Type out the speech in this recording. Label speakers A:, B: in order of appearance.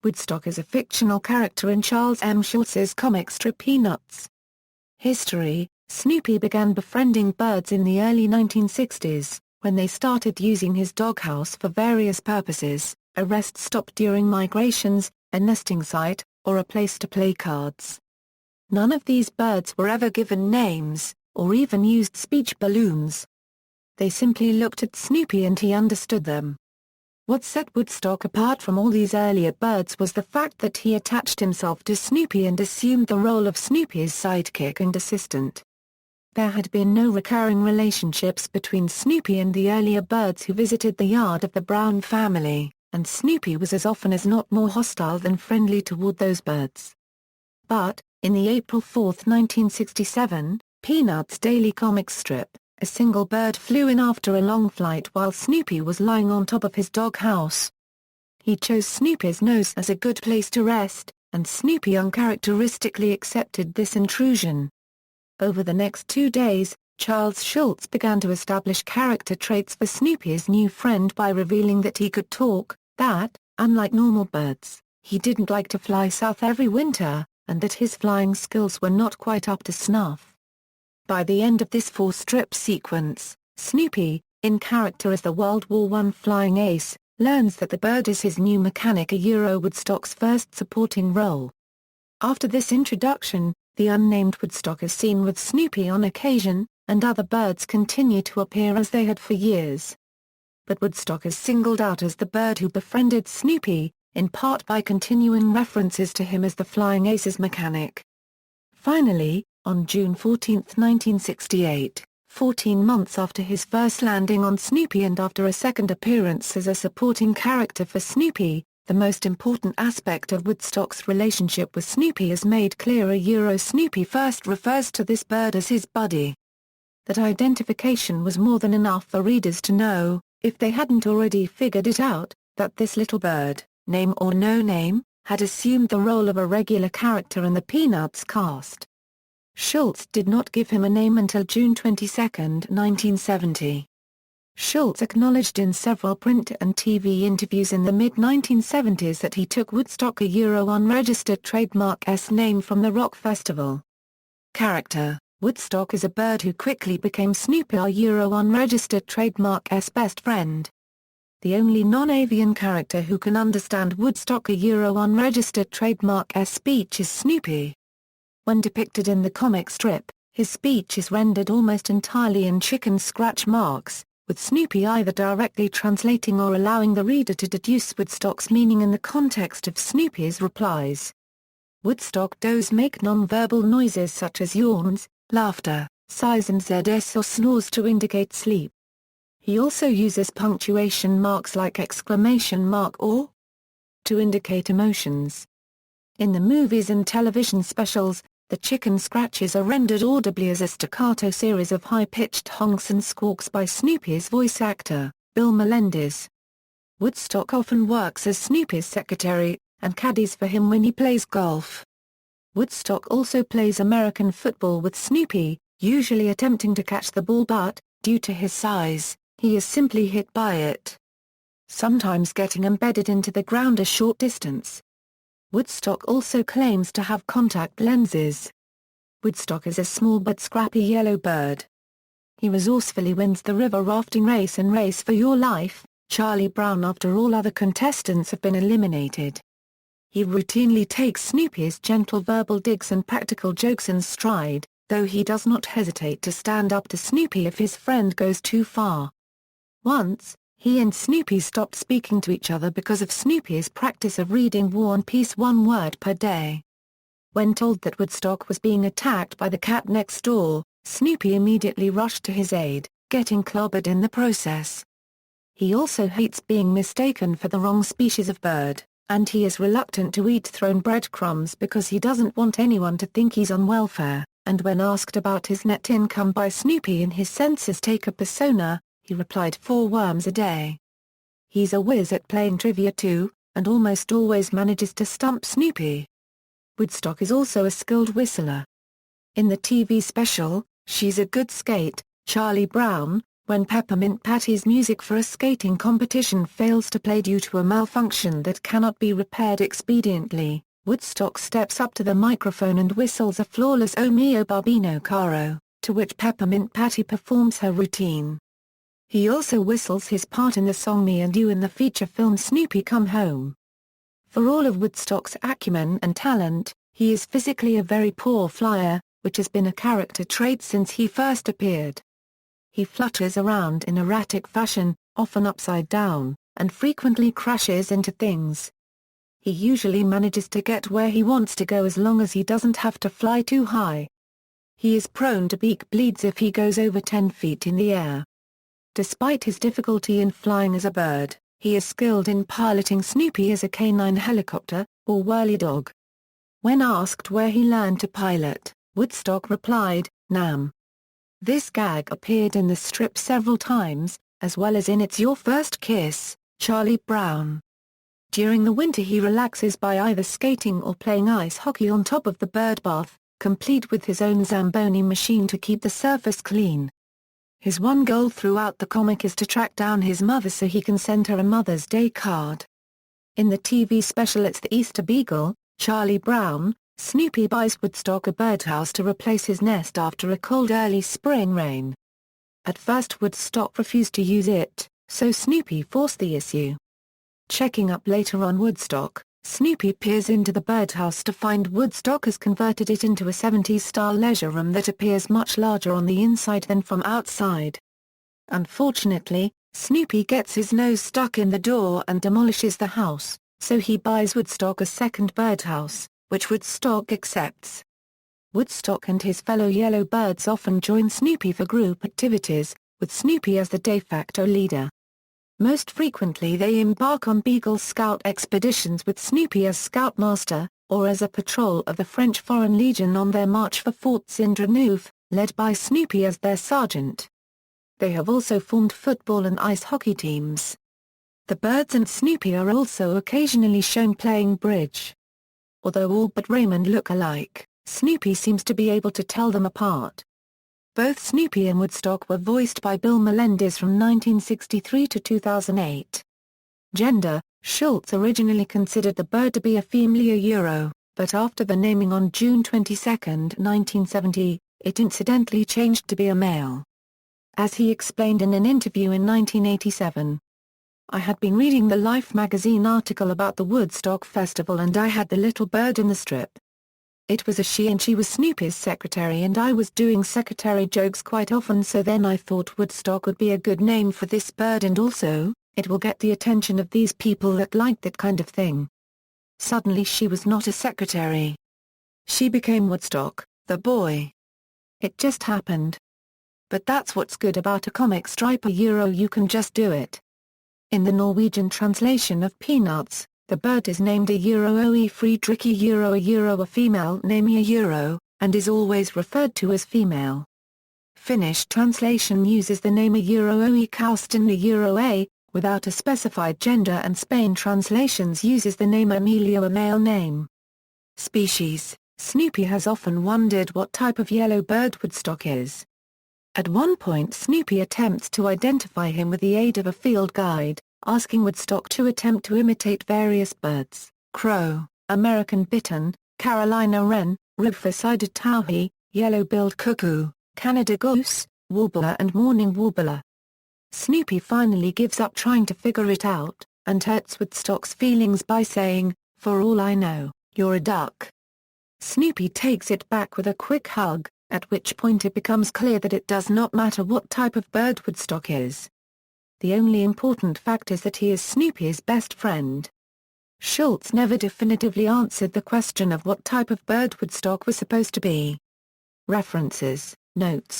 A: Woodstock is a fictional character in Charles M. Schulz's comic strip Peanuts. History: Snoopy began befriending birds in the early 1960s, when they started using his doghouse for various purposes: a rest stop during migrations, a nesting site, or a place to play cards. None of these birds were ever given names, or even used speech balloons. They simply looked at Snoopy and he understood them. What set Woodstock apart from all these earlier birds was the fact that he attached himself to Snoopy and assumed the role of Snoopy's sidekick and assistant. There had been no recurring relationships between Snoopy and the earlier birds who visited the yard of the Brown family, and Snoopy was as often as not more hostile than friendly toward those birds. But, in the April 4, 1967, Peanuts daily comic strip, a single bird flew in after a long flight while Snoopy was lying on top of his doghouse. He chose Snoopy's nose as a good place to rest, and Snoopy uncharacteristically accepted this intrusion. Over the next 2 days, Charles Schulz began to establish character traits for Snoopy's new friend by revealing that he could talk, that, unlike normal birds, he didn't like to fly south every winter, and that his flying skills were not quite up to snuff. By the end of this 4-strip sequence, Snoopy, in character as the World War I flying ace, learns that the bird is his new mechanic, Woodstock's first supporting role. After this introduction, the unnamed Woodstock is seen with Snoopy on occasion, and other birds continue to appear as they had for years. But Woodstock is singled out as the bird who befriended Snoopy, in part by continuing references to him as the flying ace's mechanic. Finally, on June 14, 1968, 14 months after his first landing on Snoopy and after a second appearance as a supporting character for Snoopy, the most important aspect of Woodstock's relationship with Snoopy is made clear. Snoopy first refers to this bird as his buddy. That identification was more than enough for readers to know, if they hadn't already figured it out, that this little bird, name or no name, had assumed the role of a regular character in the Peanuts cast. Schulz did not give him a name until June 22, 1970. Schulz acknowledged in several print and TV interviews in the mid-1970s that he took Woodstock, a unregistered trademark name from the rock festival. Character: Woodstock is a bird who quickly became Snoopy, unregistered trademark's best friend. The only non-avian character who can understand Woodstock, unregistered trademark's speech is Snoopy. When depicted in the comic strip, his speech is rendered almost entirely in chicken scratch marks, with Snoopy either directly translating or allowing the reader to deduce Woodstock's meaning in the context of Snoopy's replies. Woodstock does make nonverbal noises such as yawns, laughter, sighs and zs or snores to indicate sleep. He also uses punctuation marks like exclamation mark or to indicate emotions. In the movies and television specials, the chicken scratches are rendered audibly as a staccato series of high-pitched honks and squawks by Snoopy's voice actor, Bill Melendez. Woodstock often works as Snoopy's secretary, and caddies for him when he plays golf. Woodstock also plays American football with Snoopy, usually attempting to catch the ball but, due to his size, he is simply hit by it. Sometimes getting embedded into the ground a short distance. Woodstock also claims to have contact lenses. Woodstock is a small but scrappy yellow bird. He resourcefully wins the river rafting race and Race for Your Life, Charlie Brown, after all other contestants have been eliminated. He routinely takes Snoopy's gentle verbal digs and practical jokes in stride, though he does not hesitate to stand up to Snoopy if his friend goes too far. Once, he and Snoopy stopped speaking to each other because of Snoopy's practice of reading War and Peace one word per day. When told that Woodstock was being attacked by the cat next door, Snoopy immediately rushed to his aid, getting clobbered in the process. He also hates being mistaken for the wrong species of bird, and he is reluctant to eat thrown breadcrumbs because he doesn't want anyone to think he's on welfare, and when asked about his net income by Snoopy in his census taker persona, he replied 4 worms a day. He's a whiz at playing trivia too, and almost always manages to stump Snoopy. Woodstock is also a skilled whistler. In the TV special, She's a Good Skate, Charlie Brown, When Peppermint Patty's music for a skating competition fails to play due to a malfunction that cannot be repaired expediently, Woodstock steps up to the microphone and whistles a flawless "O mio barbino caro," to which Peppermint Patty performs her routine. He also whistles his part in the song "Me and You" in the feature film Snoopy Come Home. For all of Woodstock's acumen and talent, he is physically a very poor flyer, which has been a character trait since he first appeared. He flutters around in erratic fashion, often upside down, and frequently crashes into things. He usually manages to get where he wants to go as long as he doesn't have to fly too high. He is prone to beak bleeds if he goes over 10 feet in the air. Despite his difficulty in flying as a bird, he is skilled in piloting Snoopy as a canine helicopter, or whirly dog. When asked where he learned to pilot, Woodstock replied, "Nam." This gag appeared in the strip several times, as well as in It's Your First Kiss, Charlie Brown. During the winter he relaxes by either skating or playing ice hockey on top of the bird bath, complete with his own Zamboni machine to keep the surface clean. His one goal throughout the comic is to track down his mother so he can send her a Mother's Day card. In the TV special It's the Easter Beagle, Charlie Brown, Snoopy buys Woodstock a birdhouse to replace his nest after a cold early spring rain. At first Woodstock refused to use it, so Snoopy forced the issue. Checking up later on Woodstock, Snoopy peers into the birdhouse to find Woodstock has converted it into a 70s-style leisure room that appears much larger on the inside than from outside. Unfortunately, Snoopy gets his nose stuck in the door and demolishes the house, so he buys Woodstock a second birdhouse, which Woodstock accepts. Woodstock and his fellow yellow birds often join Snoopy for group activities, with Snoopy as the de facto leader. Most frequently they embark on Beagle Scout expeditions with Snoopy as scoutmaster, or as a patrol of the French Foreign Legion on their march for Fort Saint-Dreneuf, led by Snoopy as their sergeant. They have also formed football and ice hockey teams. The birds and Snoopy are also occasionally shown playing bridge. Although all but Raymond look alike, Snoopy seems to be able to tell them apart. Both Snoopy and Woodstock were voiced by Bill Melendez from 1963 to 2008. Gender: Schulz originally considered the bird to be a female, but after the naming on June 22, 1970, it incidentally changed to be a male. As he explained in an interview in 1987, "I had been reading the Life magazine article about the Woodstock Festival and I had the little bird in the strip. It was a she and she was Snoopy's secretary and I was doing secretary jokes quite often, so then I thought Woodstock would be a good name for this bird and also, it will get the attention of these people that like that kind of thing." Suddenly she was not a secretary. She became Woodstock, the boy. It just happened. But that's what's good about a comic strip, you can just do it. In the Norwegian translation of Peanuts, the bird is named a Oe Friedrich a female name a and is always referred to as female. Finnish translation uses the name a Oe Kausten a, without a specified gender, and Spain translations uses the name Emilio, a male name. Species: Snoopy has often wondered what type of yellow bird Woodstock is. At one point Snoopy attempts to identify him with the aid of a field guide, asking Woodstock to attempt to imitate various birds: crow, American bittern, Carolina wren, Rufous-sided towhee, yellow-billed cuckoo, Canada goose, warbler and mourning warbler. Snoopy finally gives up trying to figure it out, and hurts Woodstock's feelings by saying, "For all I know, you're a duck." Snoopy takes it back with a quick hug, at which point it becomes clear that it does not matter what type of bird Woodstock is. The only important fact is that he is Snoopy's best friend. Schulz never definitively answered the question of what type of bird Woodstock was supposed to be. References, Notes